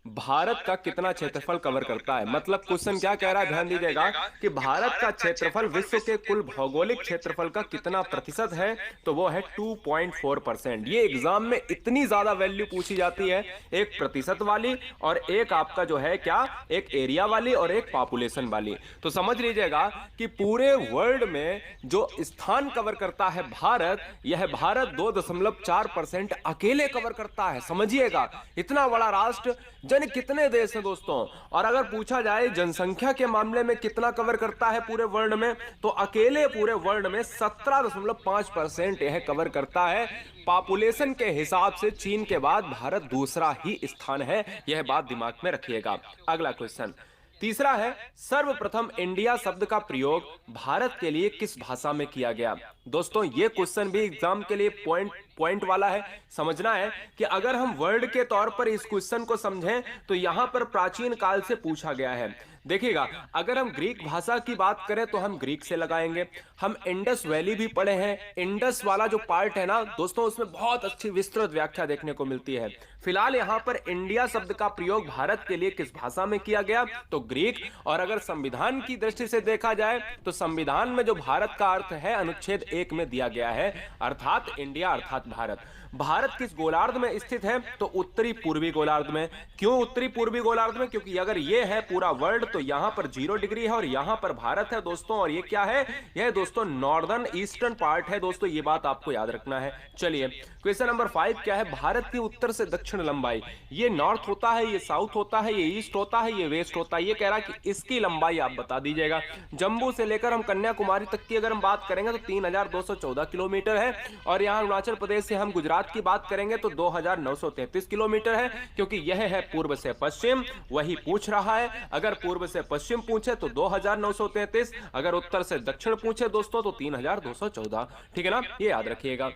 भारत का कितना क्षेत्रफल कवर करता है। मतलब क्वेश्चन क्या कह रहा है, ध्यान दीजिएगा कि भारत का क्षेत्रफल विश्व के कुल भौगोलिक क्षेत्रफल का कितना प्रतिशत है, तो वो है 2.4%। ये एग्जाम में इतनी ज्यादा वैल्यू पूछी जाती है, एक प्रतिशत वाली और एक आपका जो है क्या, एक एरिया वाली और एक पॉपुलेशन वाली। तो समझ लीजिएगा कि पूरे वर्ल्ड में जो स्थान कवर करता है भारत, यह भारत 2.4% अकेले कवर करता है। समझिएगा इतना बड़ा राष्ट्र, जन कितने देश हैं दोस्तों। और अगर पूछा जाए जनसंख्या के मामले में कितना कवर करता है पूरे वर्ल्ड में, तो अकेले पूरे वर्ल्ड में 17.5% यह कवर करता है। पॉपुलेशन के हिसाब से चीन के बाद भारत दूसरा ही स्थान है, यह बात दिमाग में रखिएगा। अगला क्वेश्चन तीसरा है, सर्वप्रथम इंडिया शब्द का प्रयोग भारत के लिए किस भाषा में किया गया। दोस्तों ये क्वेश्चन भी एग्जाम के लिए पॉइंट वाला है। समझना है कि अगर हम वर्ड के तौर पर इस क्वेश्चन को समझें तो यहां पर प्राचीन काल से पूछा गया है। देखिएगा अगर हम ग्रीक भाषा की बात करें तो हम ग्रीक से लगाएंगे। हम इंडस वैली भी पढ़े हैं, इंडस वाला जो पार्ट है ना दोस्तों, उसमें बहुत अच्छी विस्तृत व्याख्या देखने को मिलती है। फिलहाल यहां पर इंडिया शब्द का प्रयोग भारत के लिए किस भाषा में किया गया, तो ग्रीक। और अगर संविधान की दृष्टि से देखा जाए तो संविधान में जो भारत का अर्थ है अनुच्छेद 1 में दिया गया है, अर्थात इंडिया अर्थात भारत। भारत किस गोलार्ध में स्थित है, तो उत्तरी पूर्वी गोलार्ध में। क्यों उत्तरी पूर्वी गोलार्ध में, क्योंकि अगर ये है पूरा वर्ल्ड तो यहां पर 0 डिग्री है और यहां पर भारत है दोस्तों। और ये क्या है, यह दोस्तों नॉर्दर्न ईस्टर्न पार्ट है दोस्तों, ये बात आपको याद रखना है। चलिए क्वेश्चन नंबर 5 क्या है, भारत की उत्तर से दक्षिण लंबाई। ये नॉर्थ होता है, ये साउथ होता है, ये ईस्ट होता है, ये वेस्ट होता है। ये कह रहा है कि इसकी लंबाई आप बता दीजिएगा। जम्मू से लेकर हम कन्याकुमारी तक की अगर हम बात करेंगे तो 3214 किलोमीटर है। और यहां अरुणाचल प्रदेश से हम गुजरात की बात करेंगे तो 2933 किलोमीटर है, क्योंकि यह है पूर्व से पश्चिम। वही पूछ रहा है, अगर पूर्व से पश्चिम पूछे तो 2933, अगर उत्तर से दक्षिण पूछे दोस्तों तो 3214। ठीक है ना, ये याद रखिएगा।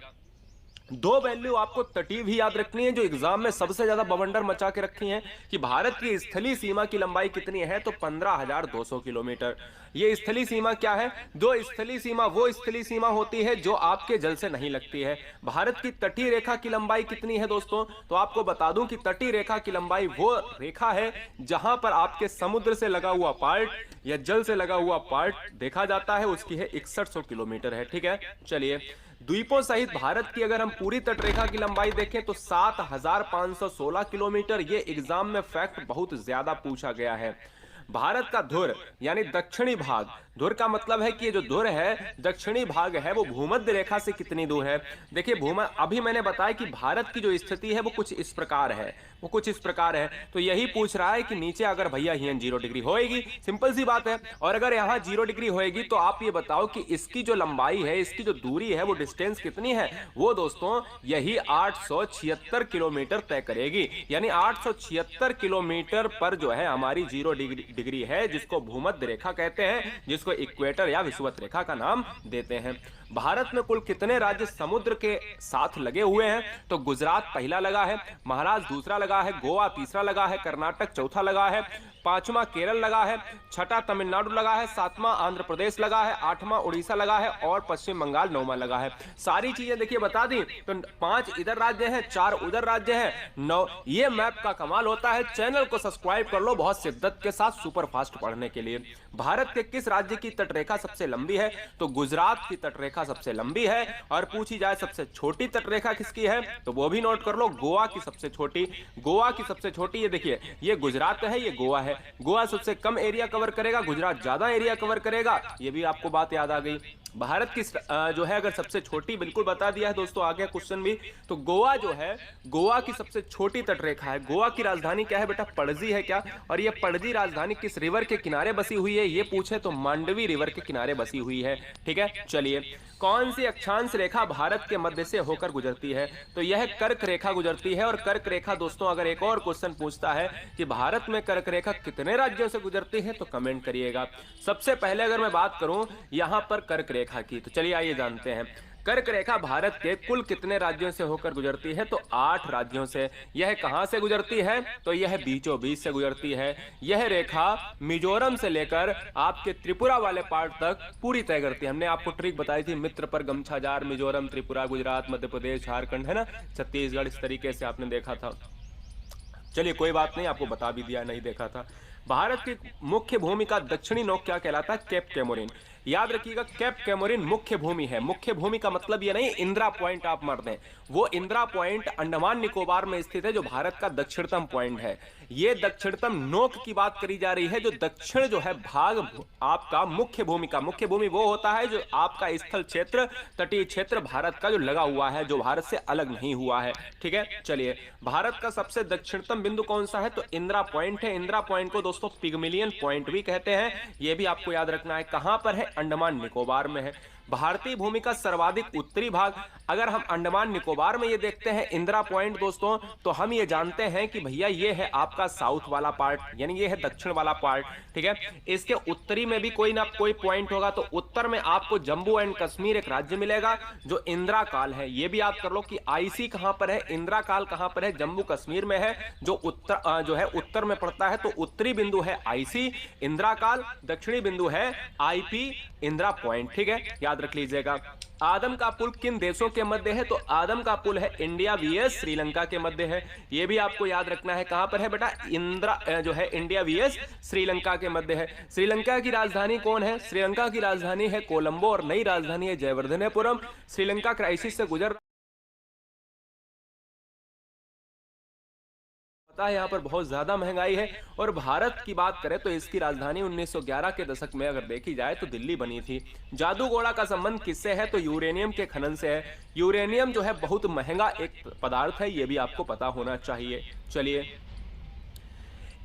दो वैल्यू आपको तटीय भी याद रखनी है जो एग्जाम में सबसे ज्यादा बवंडर मचा के रखी हैं, कि भारत की स्थलीय सीमा की लंबाई कितनी है, तो 15,200 किलोमीटर। ये स्थलीय सीमा क्या है, जो स्थलीय सीमा वो स्थलीय सीमा होती है जो आपके जल से नहीं लगती है। भारत की तटीय रेखा की लंबाई कितनी है दोस्तों, तो आपको बता दूं कि तटीय रेखा की लंबाई वो रेखा है जहां पर आपके समुद्र से लगा हुआ पार्ट या जल से लगा हुआ पार्ट देखा जाता है, उसकी है 6100 किलोमीटर है। ठीक है, चलिए द्वीपों सहित भारत की अगर हम पूरी तटरेखा की लंबाई देखें तो 7516 किलोमीटर। ये एग्जाम में फैक्ट बहुत ज्यादा पूछा गया है। भारत का धुर यानी दक्षिणी भाग, धुर का मतलब है कि ये जो धुर है दक्षिणी भाग है वो भूमध्य रेखा से कितनी दूर है। देखिए अभी मैंने बताया कि भारत की जो स्थिति है वो कुछ इस प्रकार है, वो कुछ इस प्रकार है। तो यही पूछ रहा है कि नीचे अगर भैया यहाँ 0 डिग्री होएगी, सिंपल सी बात है, और अगर यहाँ 0 डिग्री होएगी तो आप ये बताओ कि इसकी जो लंबाई है, इसकी जो दूरी है, वो डिस्टेंस कितनी है, वो दोस्तों यही 876 किलोमीटर तय करेगी। यानी 876 किलोमीटर पर जो है हमारी 0 डिग्री है, जिसको भूमध्य रेखा कहते हैं, जिसको इक्वेटर या विषुवत रेखा का नाम देते हैं। भारत में कुल कितने राज्य समुद्र के साथ लगे हुए हैं, तो गुजरात पहला लगा है, महाराष्ट्र दूसरा लगा है, गोवा तीसरा लगा है, कर्नाटक चौथा लगा है, पांचवा केरल लगा है, छठा तमिलनाडु लगा है, सातवां आंध्र प्रदेश लगा है, आठवां उड़ीसा लगा है और पश्चिम बंगाल नौवां लगा है। सारी चीजें देखिए बता दी, तो 5 इधर राज्य हैं, 4 उधर राज्य हैं, 9। ये मैप का कमाल होता है। चैनल को सब्सक्राइब कर लो बहुत शिद्दत के साथ सुपर फास्ट पढ़ने के लिए। भारत के किस राज्य की तटरेखा सबसे लंबी है, तो गुजरात की तटरेखा सबसे लंबी है। और पूछी जाए सबसे छोटी तटरेखा किसकी है, तो वो भी नोट कर लो, गोवा की सबसे छोटी। गोवा की सबसे छोटी ये देखिए, ये गुजरात है, ये गोवा है। गोवा सबसे कम एरिया कवर करेगा, गुजरात ज्यादा एरिया कवर करेगा, ये भी आपको बात याद आ गई। भारत की जो है अगर सबसे छोटी, बिल्कुल बता दिया है दोस्तों, आ गया क्वेश्चन भी। तो गोवा जो है, गोवा की सबसे छोटी तटरेखा है। गोवा की राजधानी क्या है बेटा, पणजी है क्या। और ये पणजी राजधानी किस रिवर के किनारे बसी हुई है, ये पूछे तो मांडवी रिवर के किनारे बसी हुई है। ठीक है, चलिए कौन सी अक्षांश रेखा भारत के मध्य से होकर गुजरती है, तो यह कर्क रेखा गुजरती है। और कर्क रेखा दोस्तों, अगर एक और क्वेश्चन पूछता है कि भारत में कर्क रेखा कितने राज्यों से गुजरती है, तो कमेंट करिएगा। सबसे पहले अगर मैं बात करूं यहां पर कर्क रेखा की, तो चलिए आइए जानते हैं कर्क रेखा भारत के कुल कितने राज्यों से होकर गुजरती है, तो 8 राज्यों से। यह कहां से गुजरती है, तो यह बीचों बीच से गुजरती है। यह रेखा मिजोरम से लेकर आपके त्रिपुरा वाले पार्ट तक पूरी तय करती है। हमने आपको ट्रिक बताई थी, मित्र पर गमछा जार, मिजोरम, त्रिपुरा, गुजरात, मध्य प्रदेश, झारखंड, है ना, छत्तीसगढ़, इस तरीके से आपने देखा था। चलिए कोई बात नहीं, आपको बता भी दिया, नहीं देखा था। भारत की मुख्य भूमि का दक्षिणी नोक क्या कहलाता है? Cape Comorin. याद रखिएगा, केप कैमोरिन मुख्य भूमि है। मुख्य भूमि का मतलब ये नहीं इंदिरा पॉइंट आप मार दें, वो इंदिरा पॉइंट अंडमान निकोबार में स्थित है, जो भारत का दक्षिणतम पॉइंट है। ये दक्षिणतम नोक की बात करी जा रही है, जो दक्षिण जो है भाग आपका मुख्य भूमि का। मुख्य भूमि वो होता है जो आपका स्थल क्षेत्र, तटीय क्षेत्र भारत का जो लगा हुआ है, जो भारत से अलग नहीं हुआ है। ठीक है, चलिए, भारत का सबसे दक्षिणतम बिंदु कौन सा है? तो इंदिरा पॉइंट है। इंदिरा पॉइंट को दोस्तों पिगमिलियन पॉइंट भी कहते हैं, यह भी आपको याद रखना है। कहां पर है? अंडमान निकोबार में है। भारतीय भूमि का सर्वाधिक उत्तरी भाग, अगर हम अंडमान निकोबार में ये देखते हैं इंदिरा पॉइंट दोस्तों, तो हम ये जानते हैं कि भैया ये है आपका साउथ वाला पार्ट, यानी ये है दक्षिण वाला पार्ट। ठीक है, इसके उत्तरी में भी कोई ना कोई पॉइंट होगा, तो उत्तर में आपको जम्मू एंड कश्मीर एक राज्य मिलेगा जो इंदिरा काल है। ये भी याद कर लो कि आईसी कहां पर है, इंदिरा काल कहां पर है? जम्मू कश्मीर में है, जो उत्तर जो है उत्तर में पड़ता है। तो उत्तरी बिंदु है आईसी इंदिरा काल, दक्षिणी बिंदु है आईपी इंदिरा पॉइंट। ठीक है, याद रख लीजिएगा। आदम का पुल किन देशों के मध्य है? तो आदम का पुल है इंडिया वीएस श्रीलंका के मध्य है। यह भी आपको याद रखना है। कहां पर है बेटा? इंदिरा जो है इंडिया वीएस श्रीलंका के मध्य है। श्रीलंका की राजधानी कौन है? श्रीलंका की राजधानी है कोलंबो और नई राजधानी है जयवर्धनेपुरम। श्रीलंका क्राइसिस से गुजर है, यहाँ पर बहुत ज्यादा महंगाई है। और भारत की बात करें तो इसकी राजधानी 1911 के दशक में अगर देखी जाए तो दिल्ली बनी थी। जादूगोड़ा का संबंध किससे है? तो यूरेनियम के खनन से है। यूरेनियम जो है बहुत महंगा एक पदार्थ है, यह भी आपको पता होना चाहिए। चलिए,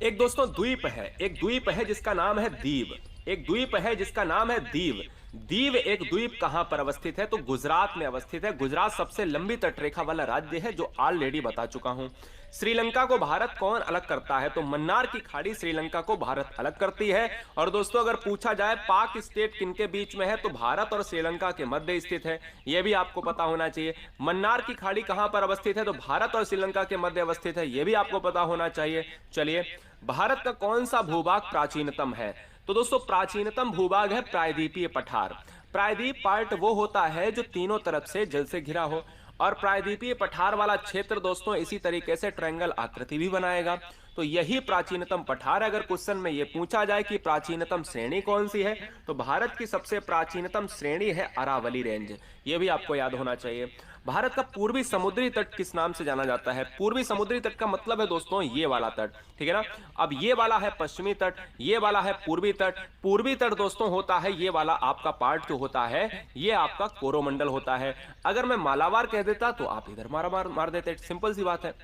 एक दोस्तों द्वीप है, एक द्वीप है जिसका नाम है दीव। एक द्वीप है जिसका नाम है दीव। दीव एक द्वीप कहां पर अवस्थित है? तो गुजरात में अवस्थित है। गुजरात सबसे लंबी तटरेखा वाला राज्य है, जो ऑलरेडी बता चुका हूं। श्रीलंका को भारत कौन अलग करता है? तो मन्नार की खाड़ी श्रीलंका को भारत अलग करती है। और दोस्तों अगर पूछा जाए पाक स्टेट किनके बीच में है, तो भारत और श्रीलंका के मध्य स्थित है। यह भी आपको पता होना चाहिए। मन्नार की खाड़ी कहां पर अवस्थित है? तो भारत और श्रीलंका के मध्य अवस्थित है, यह भी आपको पता होना चाहिए। चलिए, भारत का कौन सा भूभाग प्राचीनतम है? तो दोस्तों प्राचीनतम भूभाग है प्रायद्वीपीय पठार। प्रायद्वीप पार्ट वो होता है जो तीनों तरफ से जल से घिरा हो, और प्रायद्वीपीय पठार वाला क्षेत्र दोस्तों इसी तरीके से ट्रायंगल आकृति भी बनाएगा। तो यही प्राचीनतम पठार। अगर क्वेश्चन में यह पूछा जाए कि प्राचीनतम श्रेणी कौन सी है, तो भारत की सबसे प्राचीनतम श्रेणी है अरावली रेंज। यह भी आपको याद होना चाहिए। भारत का पूर्वी समुद्री तट किस नाम से जाना जाता है? पूर्वी समुद्री तट का मतलब है दोस्तों ये वाला तट, ठीक है ना। अब ये वाला है पश्चिमी तट, ये वाला है पूर्वी तट। पूर्वी तट दोस्तों होता है ये वाला आपका पार्ट जो होता है, ये आपका कोरोमंडल होता है। अगर मैं मालाबार कह देता तो आप इधर मार देते, सिंपल सी बात है।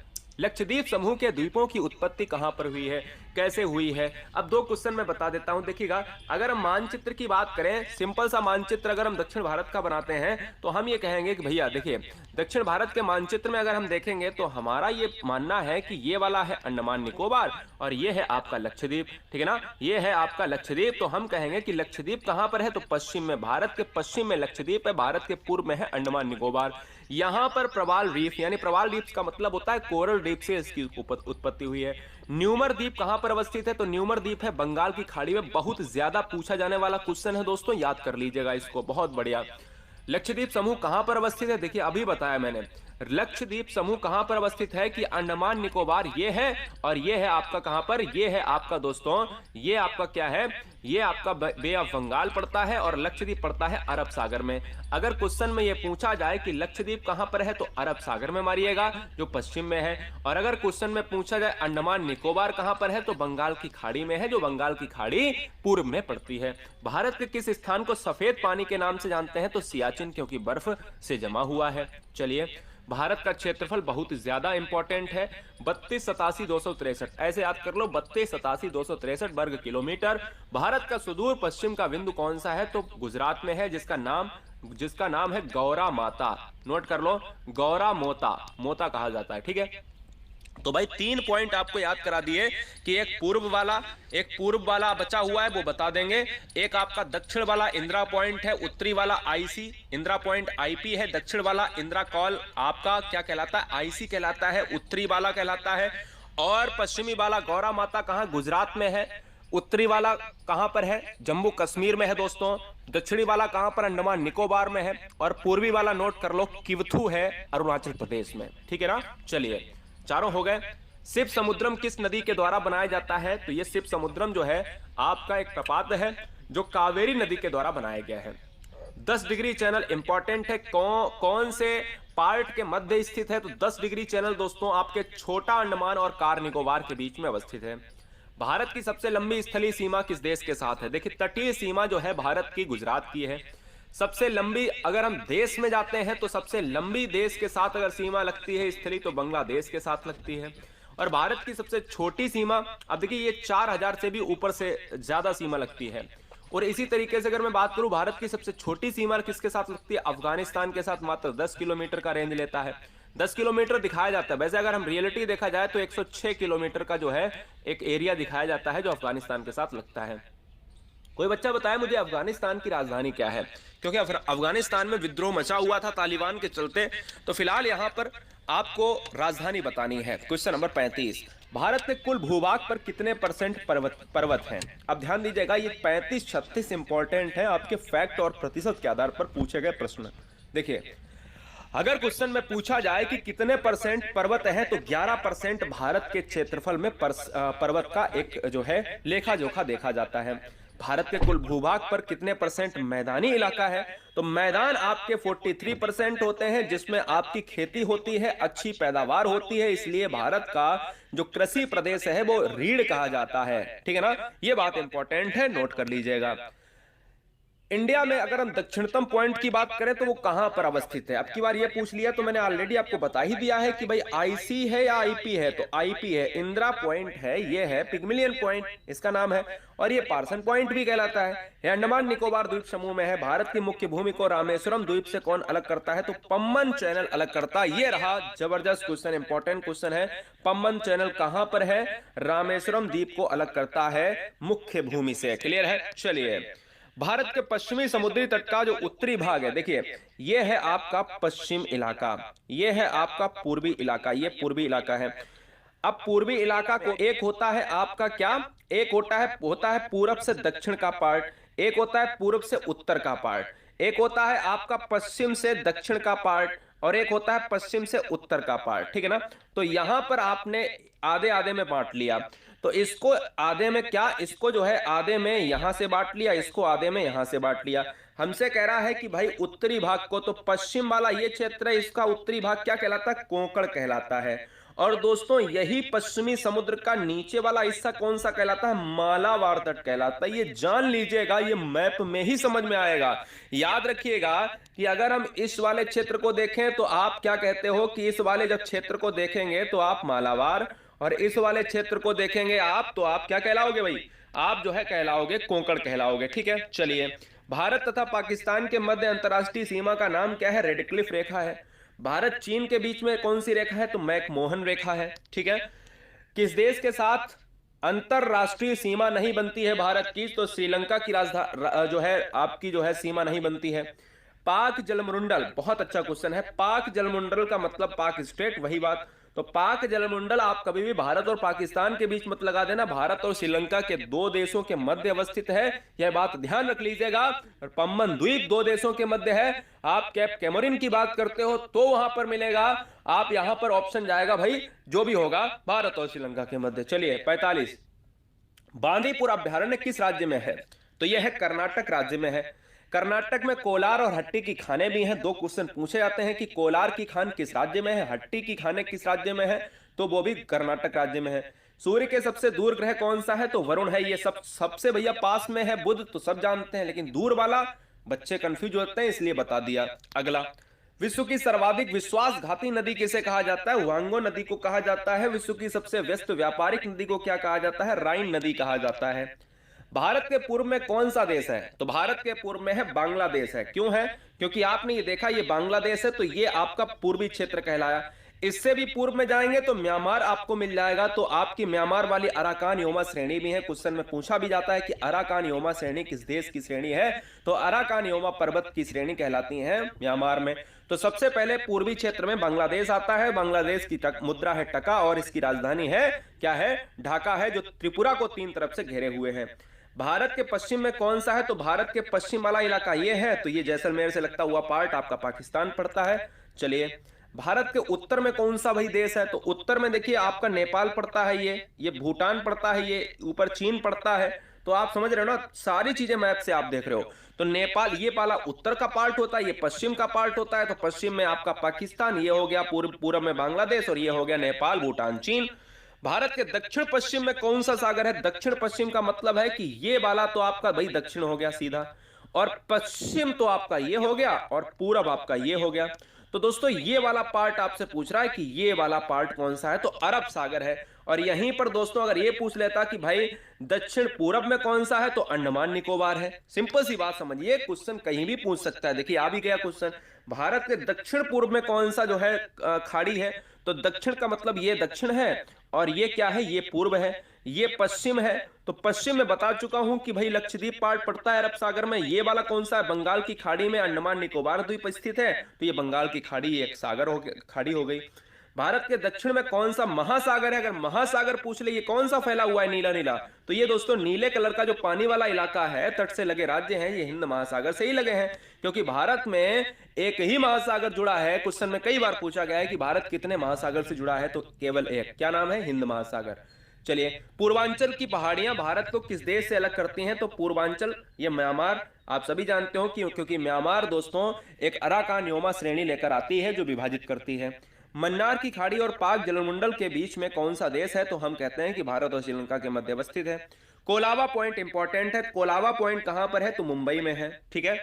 लक्षद्वीप समूह के द्वीपों की उत्पत्ति कहां पर हुई है, कैसे हुई है? अब दो क्वेश्चन मैं बता देता हूं, देखिएगा। अगर हम मानचित्र की बात करें, सिंपल सा मानचित्र अगर हम दक्षिण भारत का बनाते हैं, तो हम ये कहेंगे कि भैया देखिए, दक्षिण भारत के मानचित्र में अगर हम देखेंगे तो हमारा ये मानना है कि ये वाला है अंडमान निकोबार और ये है आपका लक्षद्वीप, ठीक है ना। ये है आपका लक्षद्वीप। तो हम कहेंगे कि लक्षद्वीप कहां पर है? तो पश्चिम में, भारत के पश्चिम में लक्षद्वीप है, भारत के पूर्व में है अंडमान निकोबार। यहां पर प्रवाल द्वीप, यानी प्रवाल द्वीप का मतलब होता है कोरल द्वीप से इसकी उत्पत्ति हुई है। न्यूमर द्वीप कहां पर अवस्थित है? तो न्यूमर द्वीप है बंगाल की खाड़ी में। बहुत ज्यादा पूछा जाने वाला क्वेश्चन है दोस्तों, याद कर लीजिएगा इसको, बहुत बढ़िया। लक्षद्वीप समूह कहां पर अवस्थित है? देखिए अभी बताया मैंने, लक्षद्वीप समूह कहां पर अवस्थित है कि अंडमान निकोबार ये है, और ये है आपका कहां पर? ये है आपका दोस्तों, ये आपका क्या है? ये आपका बे ऑफ बंगाल पड़ता है और लक्षद्वीप पड़ता है अरब सागर में। अगर क्वेश्चन में ये पूछा जाए कि लक्षद्वीप कहां पर है, तो अरब सागर में मारिएगा जो पश्चिम में है। और अगर क्वेश्चन में पूछा जाए अंडमान निकोबार कहां पर है, तो बंगाल की खाड़ी में है, जो बंगाल की खाड़ी पूर्व में पड़ती है। भारत के किस स्थान को सफेद पानी के नाम से जानते हैं? तो सियाचिन, क्योंकि बर्फ से जमा हुआ है। चलिए, भारत का क्षेत्रफल बहुत ज्यादा इंपॉर्टेंट है, 3287,263, ऐसे याद कर लो, 3287,263 वर्ग किलोमीटर। भारत का सुदूर पश्चिम का बिंदु कौन सा है? तो गुजरात में है, जिसका नाम है गौरा माता। नोट कर लो, गौरा मोता कहा जाता है, ठीक है। तो भाई 3 पॉइंट आपको याद करा दिए कि एक पूर्व वाला बचा हुआ है, वो बता देंगे। एक आपका दक्षिण वाला इंदिरा पॉइंट है, उत्तरी वाला आईसी इंदिरा पॉइंट आईपी है, दक्षिण वाला इंदिरा कॉल आपका क्या कहलाता है? आईसी कहलाता है, उत्तरी वाला कहलाता है। और पश्चिमी वाला गौरा माता कहां? गुजरात में है। उत्तरी वाला कहां पर है? जम्मू कश्मीर में है दोस्तों। दक्षिणी वाला कहां पर? अंडमान निकोबार में है। और पूर्वी वाला नोट कर लो, किवथू है, अरुणाचल प्रदेश में, ठीक है ना। चलिए, चारों हो गए। शिव समुद्रम किस नदी के द्वारा बनाया जाता है? तो ये शिव समुद्रम जो है आपका एक प्रपात है जो कावेरी नदी के द्वारा बनाया गया है। 10 डिग्री चैनल इंपॉर्टेंट है, कौन से पार्ट के मध्य स्थित है? तो 10 डिग्री चैनल दोस्तों आपके छोटा अंडमान और कार निकोबार के बीच में अवस्थित है। भारत की सबसे लंबी स्थलीय सीमा किस देश के साथ है? देखिए तटीय सीमा जो है भारत की गुजरात की है। सबसे लंबी, अगर हम देश में जाते हैं तो सबसे लंबी देश के साथ अगर सीमा लगती है स्थलीय तो बांग्लादेश के साथ लगती है। और भारत की सबसे छोटी सीमा, अब देखिए ये 4000 से भी ऊपर से ज्यादा सीमा लगती है। और इसी तरीके से अगर मैं बात करूं भारत की सबसे छोटी सीमा किसके साथ लगती है? अफगानिस्तान के साथ, मात्र 10 किलोमीटर का रेंज लेता है। 10 किलोमीटर दिखाया जाता है, वैसे अगर हम रियलिटी देखा जाए तो 106 किलोमीटर का जो है एक एरिया दिखाया जाता है जो अफगानिस्तान के साथ लगता है। कोई बच्चा बताए मुझे अफगानिस्तान की राजधानी क्या है? क्योंकि अफगानिस्तान में विद्रोह मचा हुआ था तालिबान के चलते, तो फिलहाल यहां पर आपको राजधानी बतानी है। क्वेश्चन नंबर 35, भारत में कुल भूभाग पर कितने % पर्वत हैं? अब ध्यान दीजिएगा, ये 35-36 इंपॉर्टेंट है, आपके फैक्ट और प्रतिशत के आधार पर पूछे गए प्रश्न। देखिए अगर क्वेश्चन में पूछा जाए कि कितने % पर्वत हैं तो 11% भारत के क्षेत्रफल में पर्वत का एक जो है लेखा जोखा देखा जाता है। भारत के कुल भूभाग पर कितने % मैदानी इलाका है? तो मैदान आपके 43% होते हैं, जिसमें आपकी खेती होती है, अच्छी पैदावार होती है, इसलिए भारत का जो कृषि प्रदेश है वो रीढ़ कहा जाता है। ठीक है ना, ये बात इंपॉर्टेंट है, नोट कर लीजिएगा। इंडिया में अगर हम दक्षिणतम पॉइंट की बात करें तो वो कहां पर अवस्थित है? अब की बार ये पूछ लिया तो मैंने ऑलरेडी आपको बता ही दिया है कि भाई आईसी है या आईपी है, तो आईपी है। इंदिरा पॉइंट है, ये है पिग्मिलियन पॉइंट इसका नाम है, और ये पार्सन पॉइंट भी कहलाता है। ये अंडमान निकोबार द्वीप समूह में है। भारत की मुख्य भूमि को रामेश्वरम द्वीप से कौन अलग करता है? तो पम्बन चैनल अलग करता है। ये रहा जबरदस्त क्वेश्चन, इंपॉर्टेंट क्वेश्चन है। पम्बन चैनल कहां पर है? रामेश्वरम द्वीप को अलग करता है मुख्य भूमि से। क्लियर है? चलिए, भारत के पश्चिमी समुद्री तट का जो उत्तरी भाग है, देखिए ये है आपका पश्चिम इलाका, ये है आपका पूर्वी इलाका, ये पूर्वी इलाका है। अब पूर्वी इलाका को एक होता है आपका क्या, एक होता है पूरब से दक्षिण का पार्ट, एक होता है पूरब से उत्तर का पार्ट, एक होता है आपका पश्चिम से दक्षिण का पार्ट, और एक होता है पश्चिम से उत्तर का पार्ट। ठीक है ना, तो यहां पर आपने आधे आधे में बांट लिया, तो इसको आधे में क्या, इसको जो है आधे में यहां से बांट लिया, इसको आधे में यहां से बांट लिया। हमसे कह रहा है कि भाई उत्तरी भाग को, तो पश्चिम वाला ये क्षेत्र है, इसका उत्तरी भाग क्या कहलाता है? कोंकण कहलाता है। और दोस्तों यही पश्चिमी समुद्र का नीचे वाला हिस्सा कौन सा कहलाता है? मालाबार तट कहलाता है। ये जान लीजिएगा, ये मैप में ही समझ में आएगा। याद रखिएगा कि अगर हम इस वाले क्षेत्र को देखें तो आप क्या कहते हो कि इस वाले जब क्षेत्र को देखेंगे तो आप मालाबार, और इस वाले क्षेत्र को देखेंगे आप तो आप क्या कहलाओगे भाई? आप जो है कहलाओगे कोंकण कहलाओगे। ठीक है, चलिए, भारत तथा पाकिस्तान के मध्य अंतरराष्ट्रीय सीमा का नाम क्या है? रेड क्लिफ रेखा है। भारत चीन के बीच में कौन सी रेखा है? तो मैकमोहन रेखा है। ठीक है, किस देश के साथ अंतरराष्ट्रीय सीमा नहीं बनती है भारत की? तो श्रीलंका की राजधानी जो है आपकी जो है सीमा नहीं बनती है। पाक जलमंडल, बहुत अच्छा क्वेश्चन है। पाक जलमंडल का मतलब पाक स्टेट, वही बात। तो पाक जलमंडल आप कभी भी भारत और पाकिस्तान के बीच मत लगा देना, भारत और श्रीलंका के दो देशों के मध्य अवस्थित है, यह बात ध्यान रख लीजिएगा। और पम्बन द्वीप दो देशों के मध्य है। आप कैप कैमोरिन की बात करते हो तो वहां पर मिलेगा, आप यहां पर ऑप्शन जाएगा भाई जो भी होगा भारत और श्रीलंका के मध्य। चलिए 45, बांदीपुर अभ्यारण्य किस राज्य में है? तो यह है कर्नाटक राज्य में है। कर्नाटक में कोलार और हट्टी की खानें भी हैं। दो क्वेश्चन पूछे जाते हैं कि कोलार की खान किस राज्य में है, हट्टी की खानें किस राज्य में है, तो वो भी कर्नाटक राज्य में है। सूर्य के सबसे दूर ग्रह कौन सा है? तो वरुण है। ये सबसे भैया पास में है बुध, तो सब जानते हैं, लेकिन दूर वाला बच्चे कंफ्यूज होते हैं इसलिए बता दिया। अगला, विश्व की सर्वाधिक विश्वासघाती नदी किसे कहा जाता है? वांगो नदी को कहा जाता है। विश्व की सबसे व्यस्त व्यापारिक नदी को क्या कहा जाता है? राइन नदी कहा जाता है। भारत के पूर्व में कौन सा देश है? तो भारत के पूर्व में है बांग्लादेश है। क्यों है? क्योंकि आपने ये देखा ये बांग्लादेश है, तो ये आपका पूर्वी क्षेत्र कहलाया। इससे भी पूर्व में जाएंगे तो म्यांमार आपको मिल जाएगा, तो आपकी म्यांमार वाली अराकान योमा श्रेणी भी है। क्वेश्चन में पूछा भी जाता है कि अराकान योमा श्रेणी किस देश की श्रेणी है? तो अराकान योमा पर्वत की श्रेणी कहलाती है म्यांमार में। तो सबसे पहले पूर्वी क्षेत्र में बांग्लादेश आता है। बांग्लादेश की मुद्रा है टका और इसकी राजधानी है क्या है? ढाका है, जो त्रिपुरा को तीन तरफ से घेरे हुए है। भारत के पश्चिम में कौन सा है? तो भारत के पश्चिम वाला इलाका ये है, तो ये जैसलमेर से लगता हुआ पार्ट आपका पाकिस्तान पड़ता है। चलिए भारत के उत्तर में कौन सा भाई देश है? तो उत्तर में देखिए आपका नेपाल पड़ता है, ये भूटान पड़ता है, ये ऊपर चीन पड़ता है। तो आप समझ रहे हो ना, सारी चीजें मैप से आप देख रहे हो। तो नेपाल ये वाला उत्तर का पार्ट होता है, ये पश्चिम का पार्ट होता है। तो पश्चिम में आपका पाकिस्तान, ये हो गया पूर्व पूरब में बांग्लादेश, और ये हो गया नेपाल, भूटान, चीन। भारत के दक्षिण पश्चिम में कौन सा सागर है? दक्षिण पश्चिम का मतलब है कि ये वाला तो आपका भाई दक्षिण हो गया सीधा, और पश्चिम तो आपका ये हो गया, और पूरब आपका ये हो गया। तो दोस्तों ये वाला पार्ट आपसे पूछ रहा है कि ये वाला पार्ट कौन सा है, तो अरब सागर है। और यहीं पर दोस्तों अगर ये पूछ लेता कि भाई दक्षिण पूरब में कौन सा है, तो अंडमान निकोबार है। सिंपल सी बात समझिए, क्वेश्चन कहीं भी पूछ सकता है। देखिए आ भी गया क्वेश्चन, भारत के दक्षिण पूर्व में कौन सा जो है खाड़ी है? तो दक्षिण का मतलब ये दक्षिण है, और ये क्या है? ये पूर्व है, ये पश्चिम है। तो पश्चिम में बता चुका हूं कि भाई लक्षद्वीप पार्ट पड़ता है अरब सागर में। ये वाला कौन सा है? बंगाल की खाड़ी में अंडमान निकोबार द्वीप स्थित है, तो ये बंगाल की खाड़ी एक सागर हो गई, खाड़ी हो गई। भारत के दक्षिण में कौन सा महासागर है? अगर महासागर पूछ ले, ये कौन सा फैला हुआ है नीला नीला, तो ये दोस्तों नीले कलर का जो पानी वाला इलाका है, तट से लगे राज्य हैं, ये हिंद महासागर से ही लगे हैं। क्योंकि भारत में एक ही महासागर जुड़ा है। क्वेश्चन में कई बार पूछा गया है कि भारत कितने महासागर से जुड़ा है, तो केवल एक। क्या नाम है? हिंद महासागर। चलिए, पूर्वांचल की पहाड़ियां भारत को किस देश से अलग करती हैं? तो पूर्वांचल, ये म्यांमार, आप सभी जानते हो क्योंकि म्यांमार दोस्तों एक अराकान योमा श्रेणी लेकर आती है जो विभाजित करती है। मन्नार की खाड़ी और पाक जलमंडल के बीच में कौन सा देश है? तो हम कहते हैं कि भारत और श्रीलंका के मध्य अवस्थित है। कोलाबा पॉइंट इंपॉर्टेंट है। कोलाबा पॉइंट कहां पर है? तो मुंबई में है, ठीक है।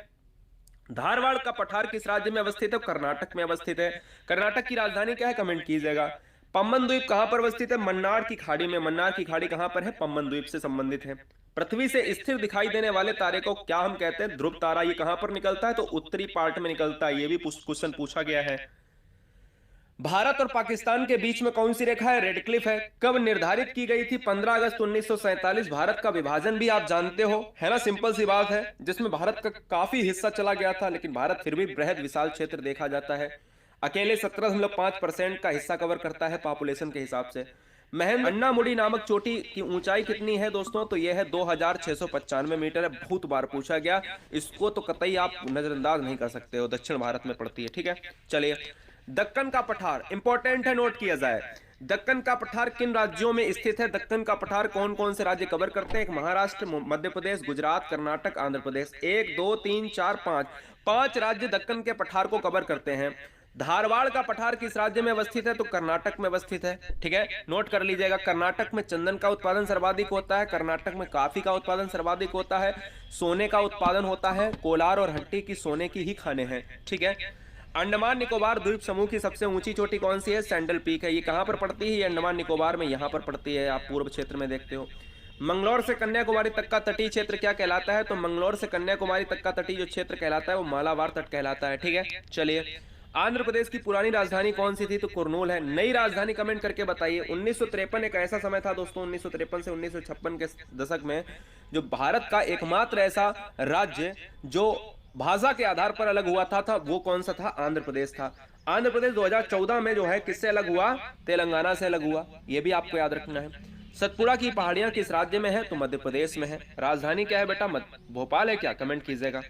धारवाड़ का पठार किस राज्य में अवस्थित है? कर्नाटक में अवस्थित है। कर्नाटक की राजधानी क्या है? कमेंट कीजिएगा। पम्बन द्वीप कहां पर अवस्थित है? मन्नार की खाड़ी में। मन्नार की खाड़ी कहां पर है? पम्बन द्वीप से संबंधित है। पृथ्वी से स्थिर दिखाई देने वाले तारे को क्या हम कहते हैं? ध्रुव तारा। ये कहां पर निकलता है? तो उत्तरी पार्ट में निकलता है। ये भी क्वेश्चन पूछा गया है। भारत और पाकिस्तान के बीच में कौन सी रेखा है? रेड क्लिफ है। कब निर्धारित की गई थी? 15 अगस्त 1947। भारत का विभाजन भी आप जानते हो, है ना, सिंपल सी बात है, जिसमें भारत का काफी हिस्सा चला गया था, लेकिन भारत फिर भी बृहद विशाल क्षेत्र देखा जाता है। अकेले 17.5% का हिस्सा कवर करता है पॉपुलेशन के हिसाब से। महेंद्र अन्नामुडी नामक चोटी की ऊंचाई कितनी है दोस्तों? तो यह है 2695 मीटर है। बहुत बार पूछा गया, इसको तो कतई आप नजरअंदाज नहीं कर सकते हो, दक्षिण भारत में पड़ती है, ठीक है। चलिए, दक्कन का पठार इंपॉर्टेंट है, नोट किया जाए। दक्कन का पठार किन राज्यों में स्थित है? दक्कन का पठार कौन कौन से राज्य कवर करते हैं? एक महाराष्ट्र, मध्य प्रदेश, गुजरात, कर्नाटक, आंध्र प्रदेश। 1 2 3 4 5 राज्य दक्कन के पठार को कवर करते हैं। धारवाड़ का पठार किस राज्य में अवस्थित है? तो कर्नाटक में अवस्थित है, ठीक है, नोट कर लीजिएगा। कर्नाटक में चंदन का उत्पादन सर्वाधिक होता है। कर्नाटक में कॉफी का उत्पादन सर्वाधिक होता है। सोने का उत्पादन होता है। कोलार और हट्टी की सोने की ही खाने हैं, ठीक है। अंडमान निकोबार द्वीप समूह की सबसे ऊंची चोटी कौन सी है? सैंडल पीक है। ये कहां पर पड़ती है? ये अंडमान निकोबार में यहां पर पड़ती है, आप पूर्व क्षेत्र में देखते हो। मंगलौर से कन्याकुमारी तक का तटीय क्षेत्र क्या कहलाता है? तो मंगलौर से कन्याकुमारी तक का तटीय जो क्षेत्र कहलाता है वो मालाबार तट कहलाता है, ठीक है। चलिए, आंध्र प्रदेश की पुरानी राजधानी कौन सी थी? तो कुरनूल है। नई राजधानी कमेंट करके बताइए। 1953 एक ऐसा समय था दोस्तों, 1953 से 1956 के दशक में, जो भारत का एकमात्र ऐसा राज्य जो भाषा के आधार पर अलग हुआ था वो कौन सा था? आंध्र प्रदेश था। आंध्र प्रदेश 2014 में जो है किससे अलग हुआ? तेलंगाना से अलग हुआ। यह भी आपको याद रखना है। सतपुड़ा की पहाड़ियां किस राज्य में है? तो मध्य प्रदेश में है। राजधानी क्या है बेटा? भोपाल है क्या? कमेंट कीजिएगा।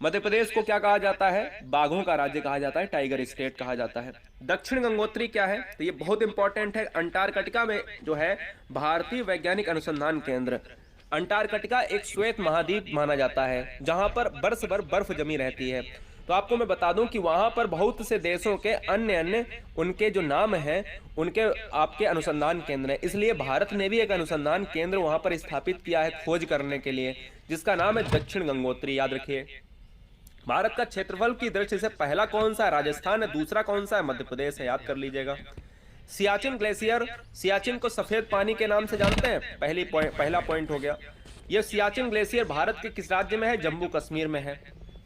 मध्य प्रदेश को क्या कहा जाता है? बाघों का राज्य कहा जाता है, टाइगर स्टेट कहा जाता है। दक्षिण गंगोत्री क्या है? तो ये बहुत इंपॉर्टेंट है। अंटार्कटिका में जो है भारतीय वैज्ञानिक अनुसंधान केंद्र। अंटार्कटिका एक श्वेत महाद्वीप माना जाता है जहां पर वर्ष भर बर्फ जमी रहती है। तो आपको मैं बता दूं कि वहां पर बहुत से देशों के अन्य उनके जो नाम हैं उनके आपके अनुसंधान केंद्र हैं। इसलिए भारत ने भी एक अनुसंधान केंद्र वहां पर स्थापित किया है खोज करने के लिए, जिसका नाम है दक्षिण गंगोत्री। याद रखिए। भारत का क्षेत्रफल की दृष्टि से पहला कौन सा है? राजस्थान है। दूसरा कौन सा है? मध्य प्रदेश है, याद कर लीजिएगा। सियाचिन ग्लेशियर, सियाचिन को सफेद पानी के नाम से जानते हैं, पहला पॉइंट हो गया। यह सियाचिन ग्लेशियर भारत के किस राज्य में है? जम्मू कश्मीर में है।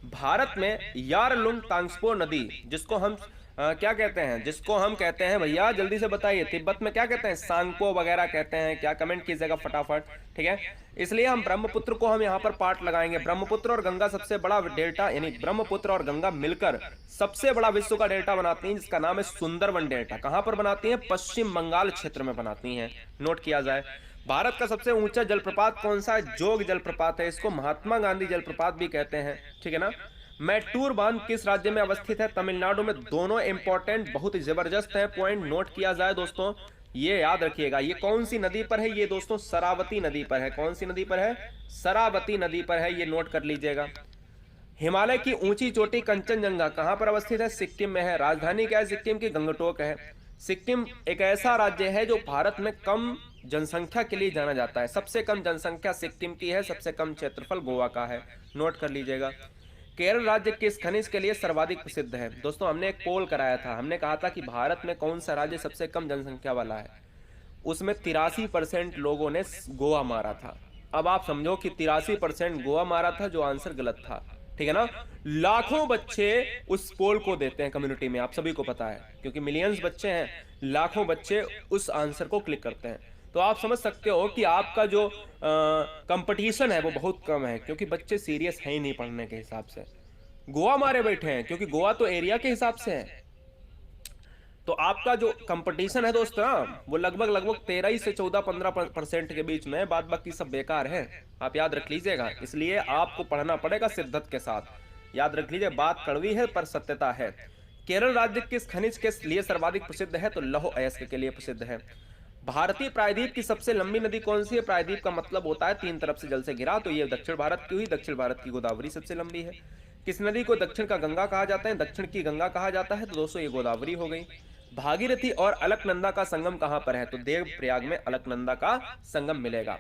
भारत में यारलुंग तांग्सपो नदी, जिसको हम क्या कहते हैं? जिसको हम कहते हैं भैया, जल्दी से बताइए, तिब्बत में क्या कहते हैं? सांगपो वगैरह कहते हैं क्या? कमेंट कीजिएगा फटाफट, ठीक है। इसलिए हम ब्रह्मपुत्र को हम यहाँ पर पार्ट लगाएंगे। ब्रह्मपुत्र और गंगा सबसे बड़ा डेल्टा, यानी ब्रह्मपुत्र और गंगा मिलकर सबसे बड़ा विश्व का डेल्टा बनाती हैं, जिसका नाम है सुंदरवन डेल्टा। कहां पर बनाती हैं? पश्चिम बंगाल क्षेत्र में बनाती हैं, नोट किया जाए। भारत का सबसे ऊंचा जलप्रपात कौन सा है? जोग जलप्रपात है। इसको महात्मा गांधी जलप्रपात भी कहते हैं, ठीक है ना। मैटूर बांध किस राज्य में अवस्थित है? तमिलनाडु में। दोनों इंपॉर्टेंट, बहुत ही जबरदस्त है, पॉइंट नोट किया जाए दोस्तों, ये याद रखिएगा। ये कौन सी नदी पर है? ये दोस्तों शरावती नदी पर है। कौन सी नदी पर है? शरावती नदी पर है, ये नोट कर लीजिएगा। हिमालय की ऊंची चोटी कंचनजंगा कहां पर अवस्थित है? सिक्किम में है। राजधानी क्या है सिक्किम की? गंगटोक है। सिक्किम एक ऐसा राज्य है जो भारत में कम जनसंख्या के लिए जाना जाता है। सबसे कम जनसंख्या सिक्किम की है, सबसे कम क्षेत्रफल गोवा का है, नोट कर लीजिएगा। केरल राज्य किस खनिज के लिए सर्वाधिक प्रसिद्ध है? दोस्तों हमने एक पोल कराया था, हमने कहा था कि भारत में कौन सा राज्य सबसे कम जनसंख्या वाला है। उसमें 83% लोगों ने गोवा मारा था। अब आप समझो कि 83% गोवा मारा था, जो आंसर गलत था, ठीक है ना। लाखों बच्चे उस पोल को देते हैं कम्युनिटी में, आप सभी को पता है, क्योंकि मिलियंस बच्चे हैं, लाखों बच्चे उस आंसर को क्लिक करते हैं। तो आप समझ सकते हो कि आपका जो कंपटीशन है वो बहुत कम है, क्योंकि बच्चे सीरियस है ही नहीं पढ़ने के हिसाब से। गोवा मारे बैठे हैं, क्योंकि गोवा तो एरिया के हिसाब से है। तो आपका जो कंपटीशन है दोस्त ना, वो लगभग 13 से 14-15% के बीच में, बाद बाकी सब बेकार है, आप याद रख लीजिएगा। इसलिए आपको पढ़ना पड़ेगा शिद्दत के साथ, याद रख लीजिए, बात कड़वी है पर सत्यता है। केरल राज्य किस खनिज के लिए सर्वाधिक प्रसिद्ध है? तो लौह अयस्क के लिए प्रसिद्ध है। भारतीय प्रायद्वीप की सबसे लंबी नदी कौन सी है? प्रायद्वीप का मतलब होता है तीन तरफ से जल से घिरा, तो ये दक्षिण भारत की हुई। दक्षिण भारत की गोदावरी सबसे लंबी है। किस नदी को दक्षिण का गंगा कहा जाता है? दक्षिण की गंगा कहा जाता है, तो दोस्तों ये गोदावरी हो गई। भागीरथी और अलकनंदा का संगम कहां पर है? तो देवप्रयाग में अलकनंदा का संगम मिलेगा।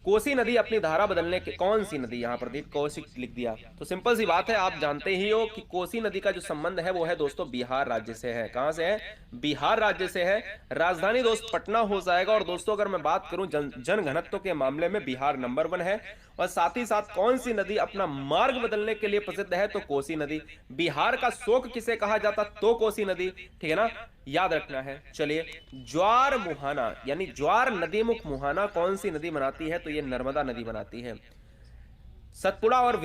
कोसी नदी अपनी धारा बदलने के, कौन सी नदी? यहां पर कोसी लिख दिया, तो सिंपल सी बात है, आप जानते ही हो कि कोसी नदी का जो संबंध है वो है दोस्तों बिहार राज्य से है। कहां से है? बिहार राज्य से है। राजधानी दोस्त पटना हो जाएगा। और दोस्तों अगर मैं बात करूं जन घनत्व के मामले में बिहार नंबर 1 है। और साथ ही साथ कौन सी नदी अपना मार्ग बदलने के लिए प्रसिद्ध है? तो कोसी नदी। बिहार का शोक किसे कहा जाता? तो कोसी नदी, ठीक है ना, याद रखना है। चलिए, ज्वार मुहाना यानी ज्वार नदीमुख मुहाना कौन सी नदी बनाती है? तो ये नर्मदा नदी बनाती है। सतपुड़ा और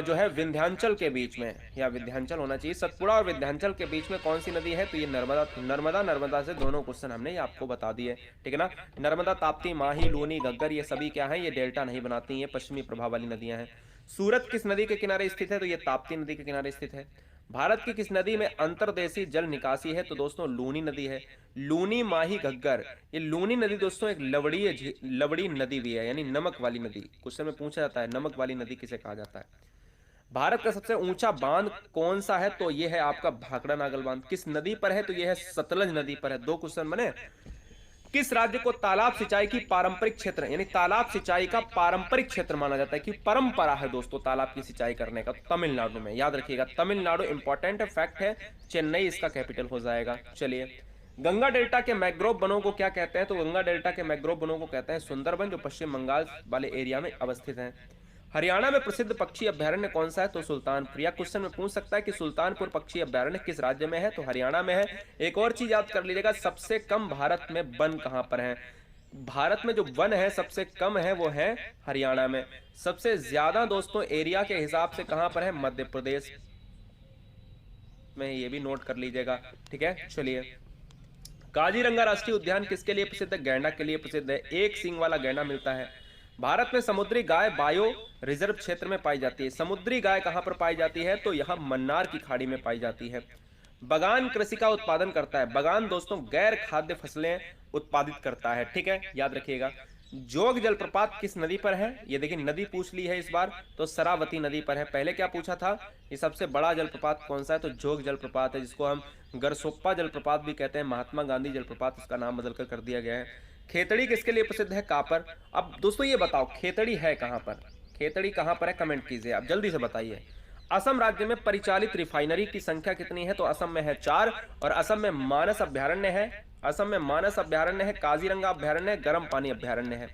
जो है विंध्याचल के बीच में, या विंध्याचल होना चाहिए, सतपुड़ा और विंध्याचल के बीच में कौन सी नदी है? तो ये नर्मदा से दोनों क्वेश्चन हमने ये आपको बता दिए, ठीक है ना। नर्मदा, ताप्ती, माही, लूनी, घग्गर, ये सभी क्या है? ये डेल्टा नहीं बनाती, ये पश्चिमी प्रभाव वाली नदियां हैं। सूरत किस नदी के किनारे स्थित है? तो ये ताप्ती नदी के किनारे स्थित है। भारत की किस नदी में अंतर्देशीय जल निकासी है? तो दोस्तों लूनी नदी है। लूनी, माही, घग्गर, ये लूनी नदी दोस्तों एक लवड़ी नदी भी है, यानी नमक वाली नदी। क्वेश्चन में पूछा जाता है नमक वाली नदी किसे कहा जाता है। भारत का सबसे ऊंचा बांध कौन सा है? तो ये है आपका भाखड़ा नागल बांध। किस नदी पर है? तो ये है सतलज नदी पर है। 2 क्वेश्चन बने। किस राज्य को तालाब सिंचाई की पारंपरिक क्षेत्र, यानी तालाब सिंचाई का पारंपरिक क्षेत्र माना जाता है, कि परंपरा है दोस्तों तालाब की सिंचाई करने का? तमिलनाडु में, याद रखिएगा, तमिलनाडु इंपॉर्टेंट फैक्ट है। चेन्नई इसका कैपिटल हो जाएगा। चलिए, गंगा डेल्टा के मैंग्रोव वनों को क्या कहते हैं? तो गंगा डेल्टा के मैंग्रोव वनों को कहते हैं सुंदरबन, जो पश्चिम बंगाल वाले एरिया में अवस्थित है। हरियाणा में प्रसिद्ध पक्षी अभ्यारण्य कौन सा है? तो सुल्तानपुर। या क्वेश्चन में पूछ सकता है कि सुल्तानपुर पक्षी अभ्यारण्य किस राज्य में है? तो हरियाणा में है। एक और चीज याद कर लीजिएगा, सबसे कम भारत में वन कहां पर है? भारत में जो वन है सबसे कम है वो है हरियाणा में। सबसे ज्यादा दोस्तों एरिया के हिसाब से कहां पर है? मध्य प्रदेश में, ये भी नोट कर लीजिएगा, ठीक है। चलिए, काजीरंगा राष्ट्रीय उद्यान किसके लिए प्रसिद्ध है? गैंडा के लिए प्रसिद्ध है। एक सींग वाला गैंडा मिलता है। भारत में समुद्री गाय बायो रिजर्व क्षेत्र में पाई जाती है। समुद्री गाय कहां पर पाई जाती है? तो यहां मन्नार की खाड़ी में पाई जाती है। बगान कृषि का उत्पादन करता है। बगान दोस्तों गैर खाद्य फसलें उत्पादित करता है, ठीक है, याद रखिएगा। जोग जलप्रपात किस नदी पर है? ये देखिए नदी पूछ ली है इस बार, तो शरावती नदी पर है। पहले क्या पूछा था? ये सबसे बड़ा जलप्रपात कौन सा है? तो जोग जलप्रपात है, जिसको हम गरसोप्पा जलप्रपात भी कहते हैं। महात्मा गांधी जलप्रपात इसका नाम बदलकर कर दिया गया है। खेतड़ी किसके लिए प्रसिद्ध है? कापर। अब दोस्तों ये बताओ खेतड़ी है कहां पर? खेतड़ी कहां पर है? कमेंट कीजिए आप, जल्दी से बताइए। असम राज्य में परिचालित रिफाइनरी की संख्या कितनी है? तो असम में है 4। और असम में मानस अभ्यारण्य है। असम में मानस अभ्यारण्य है, काजीरंगा अभ्यारण्य है, गर्म पानी अभ्यारण्य है।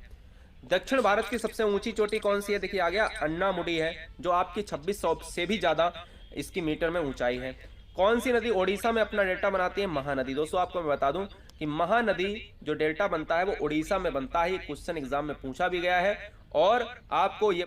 दक्षिण भारत की सबसे ऊंची चोटी कौन सी है? देखिए आ गया, अन्नामुडी है, जो आपकी 2600 से भी ज्यादा इसकी मीटर में ऊंचाई है। कौन सी नदी ओडिशा में अपना डेल्टा बनाती है? महानदी। दोस्तों आपको मैं बता दूं कि महानदी जो डेल्टा बनता है वो ओडिशा में बनता है। ये क्वेश्चन एग्जाम में पूछा भी गया है, और आपको ये